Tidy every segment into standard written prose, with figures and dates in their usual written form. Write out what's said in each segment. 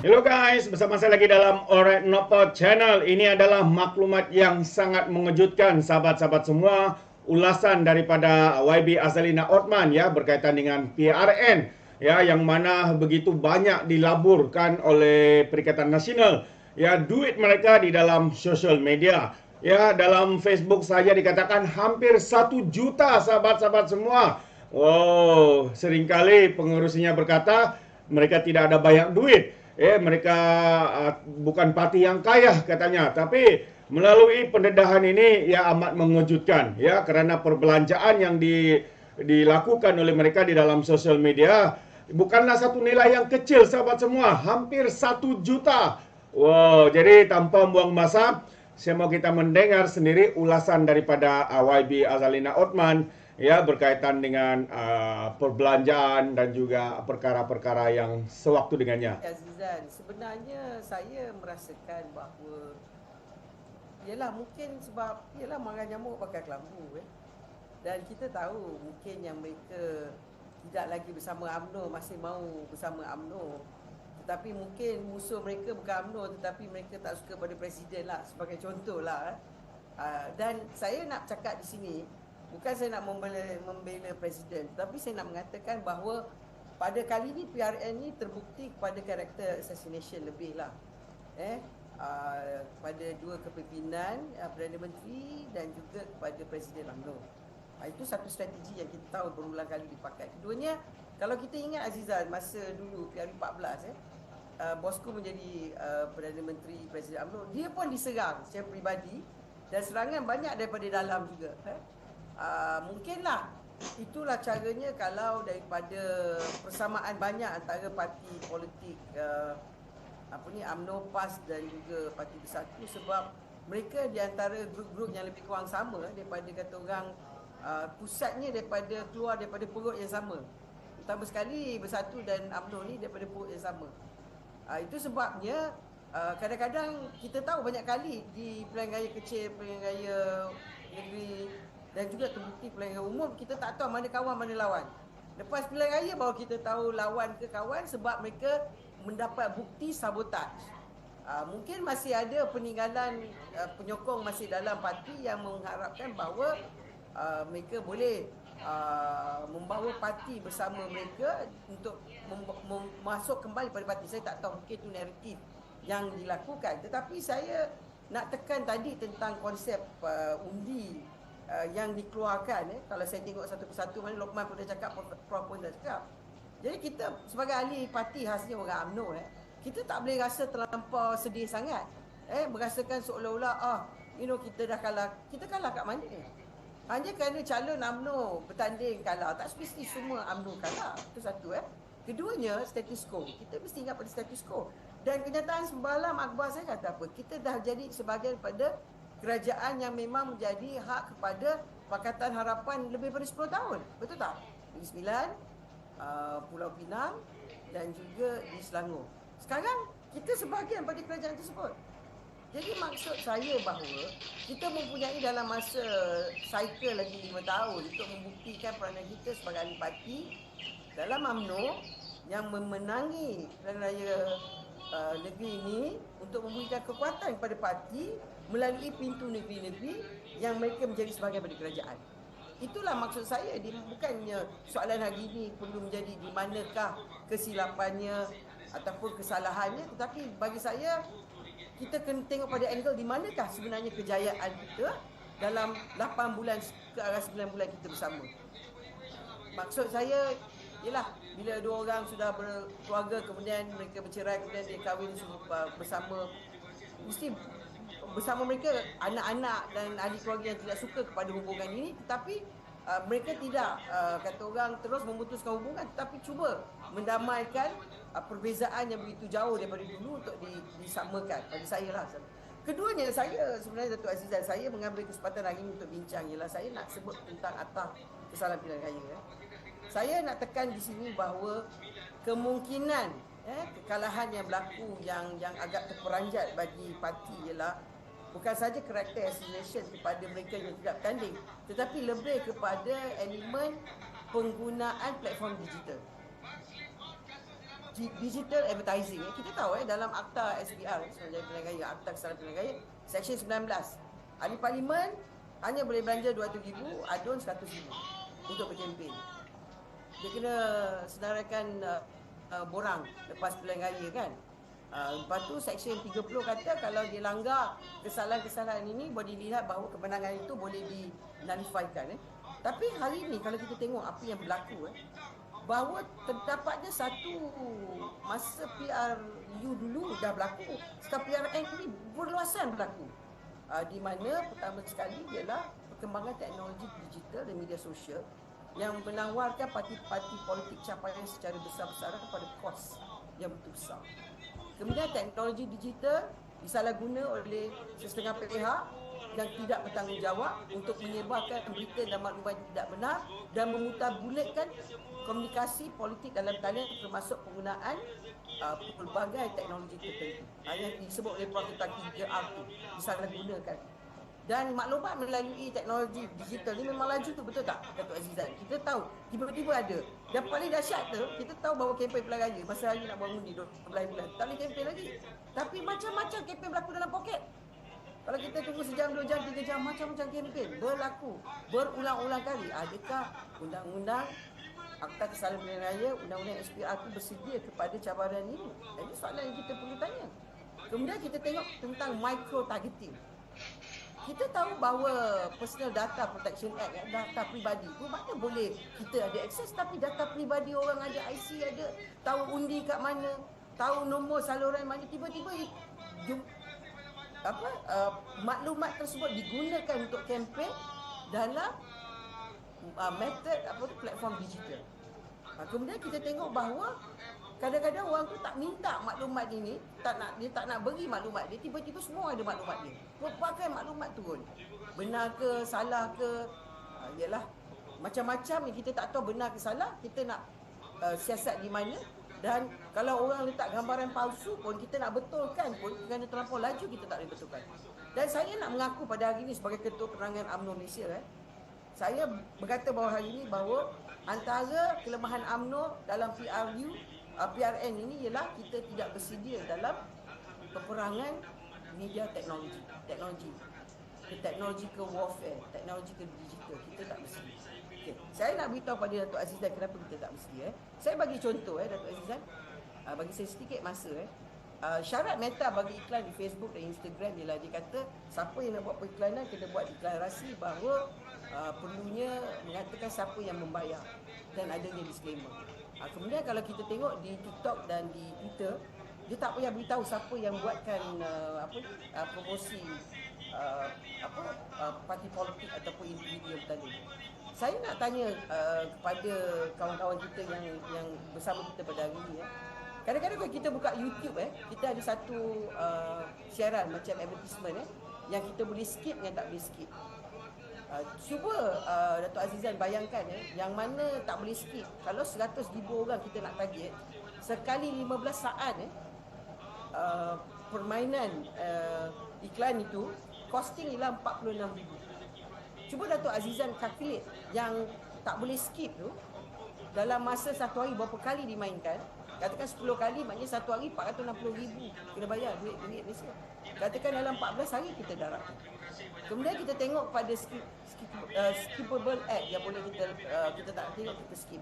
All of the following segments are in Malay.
Hello guys, bersama saya lagi dalam Alright Nopo Channel. Ini adalah maklumat yang sangat mengejutkan sahabat-sahabat semua. Ulasan daripada YB Azalina Othman ya berkaitan dengan PRN ya, yang mana begitu banyak dilaburkan oleh Perikatan Nasional ya duit mereka di dalam social media. Ya, dalam Facebook saja dikatakan hampir 1 juta sahabat-sahabat semua. Oh, seringkali pengurusnya berkata mereka tidak ada banyak duit. Mereka bukan parti yang kaya katanya, tapi melalui pendedahan ini ya amat mengejutkan ya, kerana perbelanjaan yang dilakukan oleh mereka di dalam sosial media bukanlah satu nilai yang kecil sahabat semua, hampir 1 juta. Wow, jadi tanpa buang masa, saya mau kita mendengar sendiri ulasan daripada YB Azalina Othman ya berkaitan dengan perbelanjaan dan juga perkara-perkara yang sewaktu dengannya. Azizan, sebenarnya saya merasakan bahawa mungkin sebab marah nyamuk pakai kelambu dan kita tahu mungkin yang mereka tidak lagi bersama UMNO masih mahu bersama UMNO, tetapi mungkin musuh mereka bukan UMNO tetapi mereka tak suka pada presiden lah, sebagai contoh lah. Dan saya nak cakap di sini, bukan saya nak membela presiden, tapi saya nak mengatakan bahawa pada kali ini PRN ni terbukti kepada karakter assassination lebih lah. Pada dua kepimpinan Perdana Menteri dan juga kepada Presiden UMNO. Itu satu strategi yang kita tahu berulang kali dipakai. Keduanya, kalau kita ingat Azizan, masa dulu PRU14 bosku menjadi Perdana Menteri Presiden UMNO, dia pun diserang secara peribadi dan serangan banyak daripada dalam juga. Mungkinlah itulah caranya kalau daripada persamaan banyak antara parti politik UMNO, PAS dan juga Parti Bersatu, sebab mereka di antara grup-grup yang lebih kurang sama daripada kata orang pusatnya keluar daripada perut yang sama. Utama sekali Bersatu dan UMNO ni daripada perut yang sama. Itu sebabnya kadang-kadang kita tahu banyak kali di pilihan raya kecil, pilihan raya negeri dan juga terbukti pilihan raya umum, kita tak tahu mana kawan mana lawan. Lepas pilihan raya baru kita tahu lawan ke kawan, sebab mereka mendapat bukti sabotaj. Mungkin masih ada peninggalan penyokong masih dalam parti yang mengharapkan bahawa mereka boleh membawa parti bersama mereka untuk masuk kembali pada parti. Saya tak tahu, mungkin itu naratif yang dilakukan. Tetapi saya nak tekan tadi tentang konsep undi yang dikeluarkan. Kalau saya tengok satu persatu, mana Lokman pun dah cakap, Prof pun dah cakap. Jadi kita sebagai ahli parti, khasnya orang UMNO, kita tak boleh rasa terlampau sedih sangat. Merasakan seolah-olah kita dah kalah. Kita kalah kat mana? Hanya kerana calon UMNO bertanding kalah, tak mesti semua UMNO kalah. Itu satu. Keduanya, status quo. Kita mesti ingat pada status quo. Dan kenyataan semalam akhbar saya kata apa? Kita dah jadi sebahagian pada kerajaan yang memang menjadi hak kepada Pakatan Harapan lebih daripada 10 tahun. Betul tak? Negeri Sembilan, Pulau Pinang dan juga di Selangor. Sekarang kita sebahagian pada kerajaan tersebut. Jadi maksud saya bahawa kita mempunyai dalam masa cycle lagi 5 tahun untuk membuktikan peranan kita sebagai ahli parti dalam UMNO yang memenangi pilihan raya negeri ini untuk memberikan kekuatan kepada parti melalui pintu negeri-negeri yang mereka menjadi sebahagian daripada kerajaan. Itulah maksud saya. Bukannya soalan hari ini perlu menjadi di manakah kesilapannya ataupun kesalahannya, tetapi bagi saya kita kena tengok pada angle di manakah sebenarnya kejayaan kita dalam 8 bulan ke arah 9 bulan kita bersama. Maksud saya ialah bila dua orang sudah berkeluarga, kemudian mereka bercerai, kemudian dia kahwin bersama, mesti bersama mereka anak-anak dan ahli keluarga yang tidak suka kepada hubungan ini, tetapi mereka tidak kata orang terus memutuskan hubungan, tetapi cuba mendamaikan perbezaan yang begitu jauh daripada dulu untuk disamakan. Bagi saya lah. Keduanya, saya sebenarnya Datuk Azizan, saya mengambil kesempatan hari ini untuk bincang ialah saya nak sebut tentang atas kesalahan pilihan raya. Saya nak tekan di sini bahawa kemungkinan kekalahan yang berlaku yang agak terperanjat bagi parti ialah bukan saja karakter assassination kepada mereka yang tidak bertanding, tetapi lebih kepada elemen penggunaan platform digital. digital advertising. Kita tahu dalam Akta SPR, Suruhanjaya Pilihan Raya, Akta Kesedaran Pilihan Raya, Seksyen 19. Ahli Parlimen hanya boleh belanja RM200,000, adun RM100,000 untuk berkempen. Dia kena senaraikan borang lepas pilihan raya kan. Lepas tu Seksyen 30 kata kalau dia langgar kesalahan-kesalahan ini, boleh dilihat bahawa kemenangan itu boleh dinullifikan. Tapi hari ini kalau kita tengok apa yang berlaku, bahawa terdapatnya satu masa PRU dulu dah berlaku, sekarang PRN ini berluasan berlaku. Di mana pertama sekali ialah perkembangan teknologi digital dan media sosial yang menawarkan parti-parti politik capaian secara besar-besaran pada kos yang betul besar. Kemudian teknologi digital disalahguna oleh sesetengah pihak yang tidak bertanggungjawab untuk menyebarkan berita dan maklumat tidak benar dan memutarbulikkan komunikasi politik dalam talian termasuk penggunaan pelbagai teknologi tertentu. Yang disebut oleh Prof. 3R tu disalahgunakan. Dan maklumat melalui teknologi digital ni memang laju tu, betul tak Datuk Azizan? Kita tahu tiba-tiba ada. Dan paling dahsyat tu, kita tahu bahawa kempen pilihan raya masa hari nak buat undi 12 bulan, tak boleh kempen lagi. Tapi macam-macam kempen berlaku dalam poket. Kalau kita tunggu sejam, 2 jam, 3 jam, macam-macam kempen berlaku berulang-ulang kali. Adakah undang-undang Akta Kesedaran Pilihan Raya, undang-undang SPR itu bersedia kepada cabaran ini? Ini soalan yang kita perlu tanya. Kemudian kita tengok tentang micro-targeting. Kita tahu bahawa Personal Data Protection Act, data peribadi tu mana boleh kita ada akses, tapi data peribadi orang ada IC, ada tahu undi kat mana, tahu nombor saluran mana, tiba-tiba maklumat tersebut digunakan untuk kempen dalam method platform digital. Kemudian kita tengok bahawa kadang-kadang orang tu tak minta maklumat ini, dia tak nak beri maklumat dia, tiba-tiba semua ada maklumat dia. Pelbagai maklumat turun. Benar ke, salah ke, ialah macam-macam yang kita tak tahu benar ke salah, kita nak siasat di mana. Dan kalau orang letak gambaran palsu pun, kita nak betulkan pun, kerana terlampau laju kita tak boleh betulkan. Dan saya nak mengaku pada hari ini sebagai Ketua Penerangan UMNO Malaysia, saya berkata bahawa hari ini bahawa antara kelemahan UMNO dalam PRN ini ialah kita tidak bersedia dalam peperangan media teknologi. Teknologi ke warfare, teknologi ke digital, kita tak bersedia. Okay. Saya nak beritahu pada Datuk Azizan kenapa kita tak bersedia. Saya bagi contoh Datuk Azizan, bagi saya sedikit masa. Syarat Meta bagi iklan di Facebook dan Instagram ialah dia kata siapa yang nak buat periklanan kena buat deklarasi bahawa perlunya mengatakan siapa yang membayar dan adanya disclaimer. Kemudian kalau kita tengok di TikTok dan di Twitter, dia tak payah beritahu siapa yang buatkan promosi parti politik ataupun individu yang bertanding. Saya nak tanya kepada kawan-kawan kita yang bersama kita pada hari ini. Kadang-kadang kalau kita buka YouTube, kita ada satu siaran macam advertisement yang kita boleh skip dengan tak boleh skip. Cuba Datuk Azizan bayangkan yang mana tak boleh skip. Kalau 100,000 orang kita nak target, sekali 15 saat permainan iklan itu costing ialah 46,000. Cuba Datuk Azizan calculate yang tak boleh skip tu dalam masa satu hari berapa kali dimainkan. Katakan 10 kali, maknanya satu hari 460,000 kena bayar duit Malaysia. Katakan dalam 14 hari kita darabkan. Kemudian kita tengok pada skippable ad yang boleh kita tak tengok, kita skip.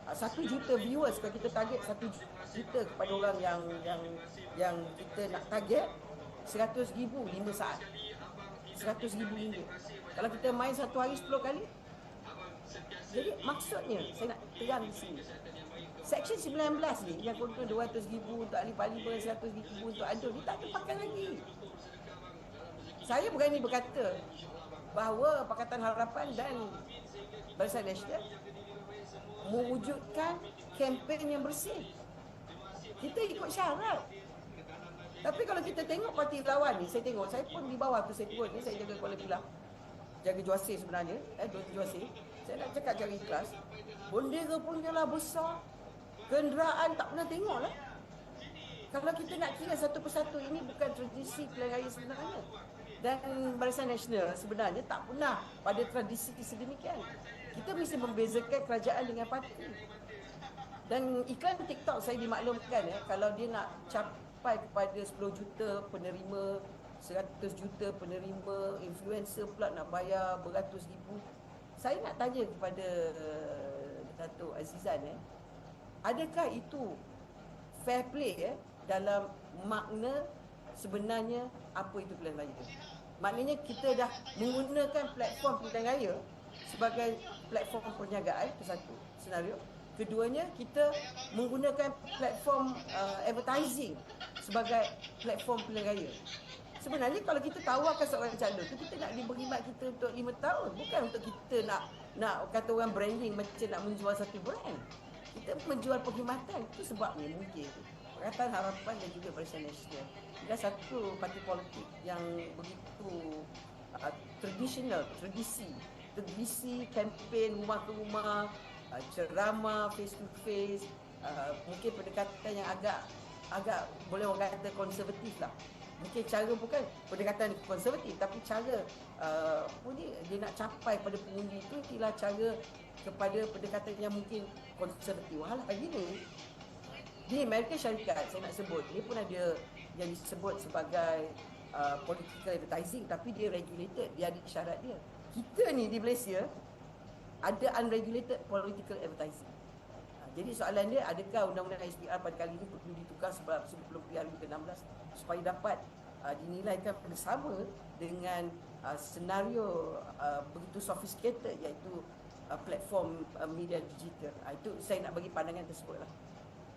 1 juta viewers, kalau kita target 1 juta kepada orang yang kita nak target, 100,000 5 saat. 100,000 ringgit. Kalau kita main satu hari 10 kali. Jadi maksudnya saya nak terang di sini. Seksyen 19 ni yang keuntungan 200,000 untuk ahli parlimen, 100,000 untuk adun, dia tak dipakai lagi. Saya berani berkata bahawa Pakatan Harapan dan Barisan Nasional mewujudkan kempen yang bersih. Kita ikut syarat. Tapi kalau kita tengok parti lawan ni, saya pun di bawah tu saya turun ni, saya jaga Kuala Pilah. Jaga Juasir sebenarnya, Juasir. Saya nak cakap jaga ikhlas. Bendera pun jelah besar. Kenderaan tak pernah tengok lah. Kalau kita nak kira satu persatu, ini bukan tradisi pilihan raya sebenarnya. Dan Barisan Nasional sebenarnya tak pernah pada tradisi sedemikian. Kita mesti membezakan kerajaan dengan parti. Dan iklan TikTok saya dimaklumkan kalau dia nak capai kepada 10 juta penerima, 100 juta penerima, influencer pula nak bayar beratus ribu. Saya nak tanya kepada Datuk Azizan adakah itu fair play dalam makna sebenarnya apa itu pilihan raya? Maknanya kita dah menggunakan platform pilihan raya sebagai platform perniagaan, itu satu senario. Keduanya, kita menggunakan platform advertising sebagai platform pilihan raya. Sebenarnya kalau kita tawarkan seorang calon tu, kita nak diberi mat kita untuk 5 tahun, bukan untuk kita nak kata orang branding macam nak menjual satu brand. Kita menjual perkhidmatan, itu sebabnya mungkin Pakatan Harapan dan juga Barisan Nasional adalah satu parti politik yang begitu tradisi kempen rumah ke rumah, ceramah face to face, mungkin pendekatan yang agak boleh orang kata konservatif lah. Mungkin cara bukan pendekatan konservatif, tapi cara dia nak capai pada pengundi itu ialah cara kepada pendekatan yang mungkin konservatif. Hari ini di Amerika Syarikat, saya nak sebut, dia pun ada yang disebut sebagai political advertising, tapi dia regulated, dia ada syarat dia. Kita ni di Malaysia ada unregulated political advertising. Jadi soalan dia, adakah undang-undang SPR pada kali ini perlu ditukar sebelum PRU ke-16 supaya dapat dinilaikan bersama dengan senario begitu sophisticated, iaitu platform media digital. Itu saya nak bagi pandangan tersebut lah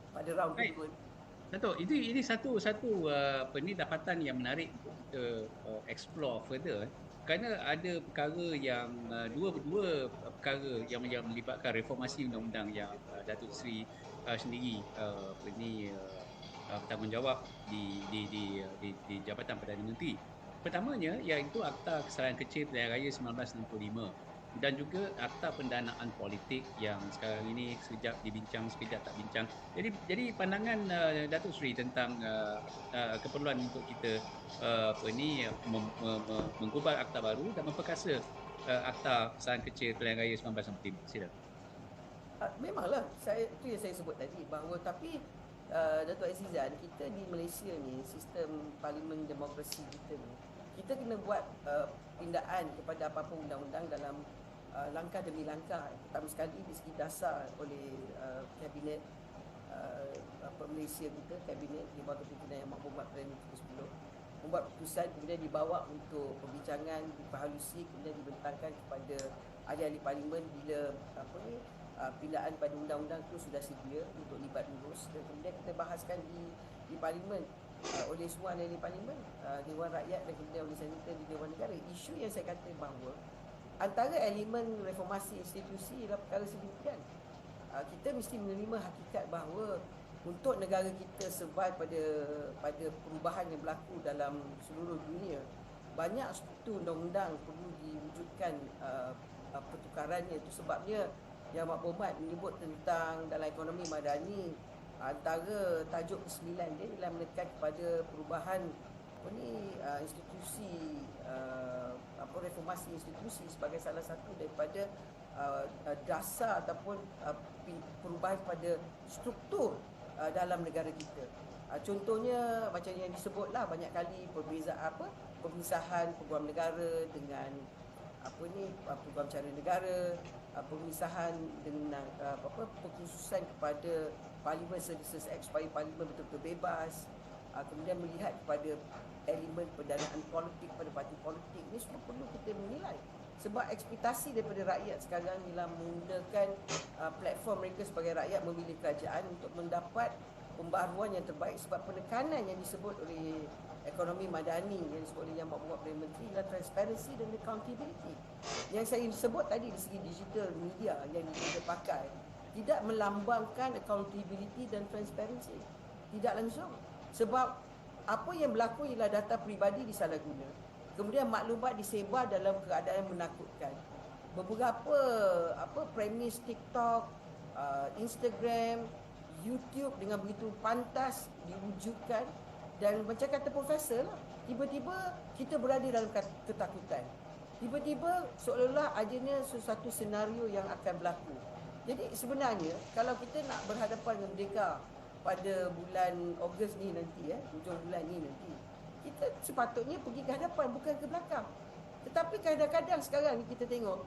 pada round kedua. Datuk, ini satu dapatan yang menarik untuk kita explore further. Kerana ada perkara yang dua perkara yang melibatkan reformasi undang-undang yang Datuk Seri sendiri bertanggungjawab di Jabatan Perdana Menteri. Pertamanya iaitu Akta Kesalahan Kecil Pilihan Raya 1965 dan juga Akta Pendanaan Politik yang sekarang ini sekejap dibincang, sekejap tak bincang. Jadi pandangan Datuk Seri tentang keperluan untuk kita menggubal akta baru dan memperkasa Akta Kesalahan Kecil Pilihan Raya 1965. Sila. Memanglah, itu yang saya sebut tadi, bahawa tapi Datuk Azizan, kita di Malaysia ni, sistem parlimen demokrasi kita ni, kita kena buat pindaan kepada apa-apa undang-undang dalam langkah demi langkah. Pertama sekali di segi dasar oleh Kabinet Malaysia kita, Kabinet di bawah kepimpinan Yang Mahmud Perdana Menteri ke-10, membuat keputusan, kemudian dibawa untuk perbincangan, diperhalusi, kemudian dibentangkan kepada ahli-ahli parlimen bila pindaan pada undang-undang itu sudah sedia untuk libat urus, dan kemudian kita bahaskan di parlimen oleh semua ahli parlimen, Dewan Rakyat dan kemudian oleh Senator di Dewan Negara. Isu yang saya kata bahawa antara elemen reformasi institusi ialah perkara sedemikian. Kita mesti menerima hakikat bahawa untuk negara kita survive pada perubahan yang berlaku dalam seluruh dunia, banyak struktur undang-undang perlu diwujudkan pertukarannya. Itu sebabnya Yang Berhormat menyebut tentang dalam ekonomi madani, antara tajuk ke-9 dia ialah menekan kepada perubahan institusi, reformasi institusi sebagai salah satu daripada dasar ataupun perubahan pada struktur dalam negara kita. Contohnya macam yang disebutlah banyak kali pemisahan peguam negara dengan peguam cara negara, pemisahan dengan pekhususan kepada Parliament Services Act supaya Parlimen betul-betul bebas, kemudian melihat kepada elemen pendanaan politik pada parti politik. Ini semua perlu kita menilai, sebab ekspektasi daripada rakyat sekarang ialah menggunakan platform mereka sebagai rakyat memilih kerajaan untuk mendapat pembaharuan yang terbaik, sebab penekanan yang disebut oleh ekonomi madani yang disebut oleh Yang Berhormat Perdana Menteri ialah transparency dan accountability. Yang saya sebut tadi di segi digital media yang kita pakai tidak melambangkan accountability dan transparency, tidak langsung, sebab apa yang berlaku ialah data peribadi disalahguna, kemudian maklumat disebar dalam keadaan menakutkan. Beberapa premis TikTok, Instagram, YouTube dengan begitu pantas diwujudkan, dan macam kata profesor lah, tiba-tiba kita berada dalam ketakutan. Tiba-tiba seolah-olah adanya sesuatu senario yang akan berlaku. Jadi sebenarnya kalau kita nak berhadapan dengan merdeka pada bulan Ogos ni nanti, hujung bulan ni nanti, kita sepatutnya pergi ke hadapan, bukan ke belakang. Tetapi kadang-kadang sekarang ni kita tengok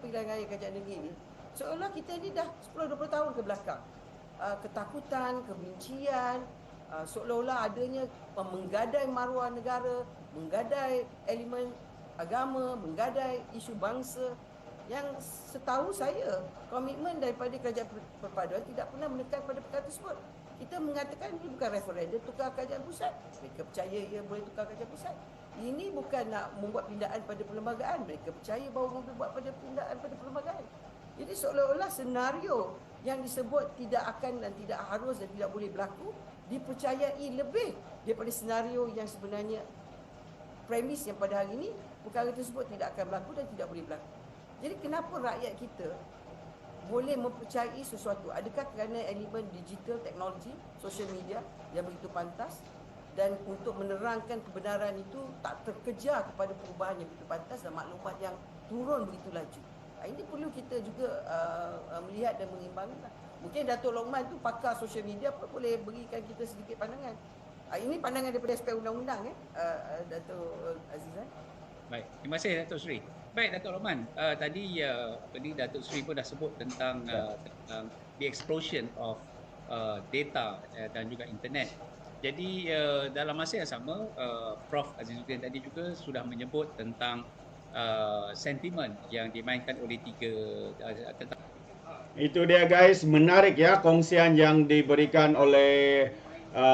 pilihan raya kerajaan negeri ni, seolah kita ni dah 10-20 tahun ke belakang. Ketakutan, kebencian, seolah-olah adanya menggadai maruah negara, menggadai elemen agama, menggadai isu bangsa, yang setahu saya komitmen daripada kerajaan perpaduan tidak pernah menekan pada perkara tersebut. Kita mengatakan ini bukan referendum tukar kerajaan pusat. Mereka percaya ia boleh tukar kerajaan pusat. Ini bukan nak membuat pindaan pada perlembagaan. Mereka percaya bahawa membuat pada pindaan pada perlembagaan. Jadi seolah-olah senario yang disebut tidak akan dan tidak harus dan tidak boleh berlaku dipercayai lebih daripada senario yang sebenarnya premis yang pada hari ini perkara tersebut tidak akan berlaku dan tidak boleh berlaku. Jadi kenapa rakyat kita boleh mempercayai sesuatu? Adakah kerana elemen digital teknologi, social media yang begitu pantas, dan untuk menerangkan kebenaran itu tak terkejar kepada perubahan yang begitu pantas dan maklumat yang turun begitu laju? Ini perlu kita juga melihat dan mengimbangkan. Mungkin Datuk Lokman tu pakar social media pun boleh berikan kita sedikit pandangan. Ini pandangan daripada aspek undang-undang Datuk Azizan. Baik, terima kasih Datuk Seri. Baik Datuk Lokman, tadi Datuk Seri pun dah sebut tentang the explosion of data dan juga internet. Jadi dalam masa yang sama, Prof Azizuddin tadi juga sudah menyebut tentang sentimen yang dimainkan oleh tentang itu dia guys, menarik ya kongsian yang diberikan oleh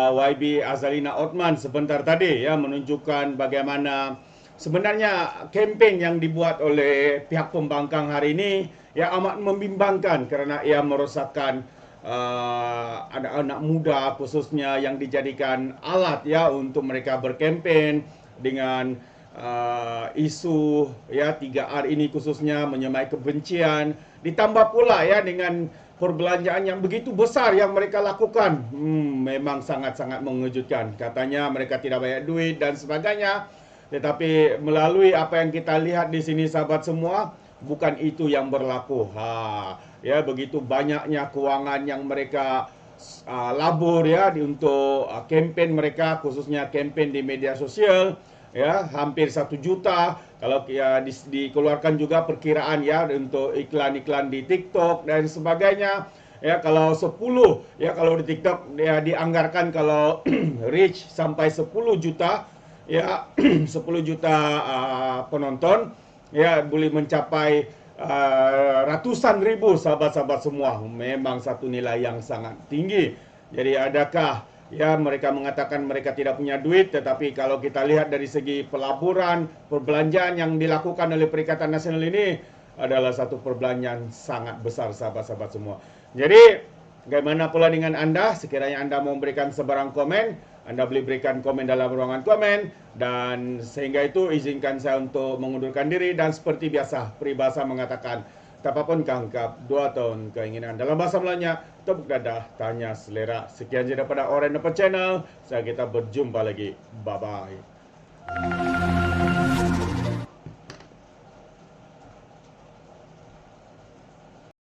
YB Azalina Othman sebentar tadi ya, menunjukkan bagaimana sebenarnya kempen yang dibuat oleh pihak pembangkang hari ini ya amat membimbangkan kerana ia merosakkan anak-anak muda khususnya yang dijadikan alat ya untuk mereka berkempen dengan isu ya 3R ini khususnya menyemai kebencian, ditambah pula ya dengan perbelanjaan yang begitu besar yang mereka lakukan. Memang sangat-sangat mengejutkan. Katanya mereka tidak banyak duit dan sebagainya. Tetapi melalui apa yang kita lihat di sini sahabat semua, bukan itu yang berlaku. Ya begitu banyaknya kewangan yang mereka labur ya untuk kempen mereka, khususnya kempen di media sosial. Ya, hampir 1 juta kalau ya, dikeluarkan juga perkiraan ya untuk iklan-iklan di TikTok dan sebagainya. Ya, kalau 10 ya kalau di TikTok ya dianggarkan kalau reach sampai 10 juta ya 10 juta penonton ya boleh mencapai ratusan ribu sahabat-sahabat semua. Memang satu nilai yang sangat tinggi. Jadi adakah ya mereka mengatakan mereka tidak punya duit, tetapi kalau kita lihat dari segi pelaburan, perbelanjaan yang dilakukan oleh Perikatan Nasional ini adalah satu perbelanjaan sangat besar sahabat-sahabat semua. Jadi bagaimana pula dengan anda? Sekiranya anda mau memberikan sebarang komen, anda boleh berikan komen dalam ruangan komen. Dan sehingga itu izinkan saya untuk mengundurkan diri. Dan seperti biasa, peribahasa mengatakan tapapun kangkap 2 tahun keinginan. Dalam bahasa Melayunya, tepuk dadah, tanya selera. Sekian saja daripada Oren Channel. Saya kita berjumpa lagi. Bye-bye.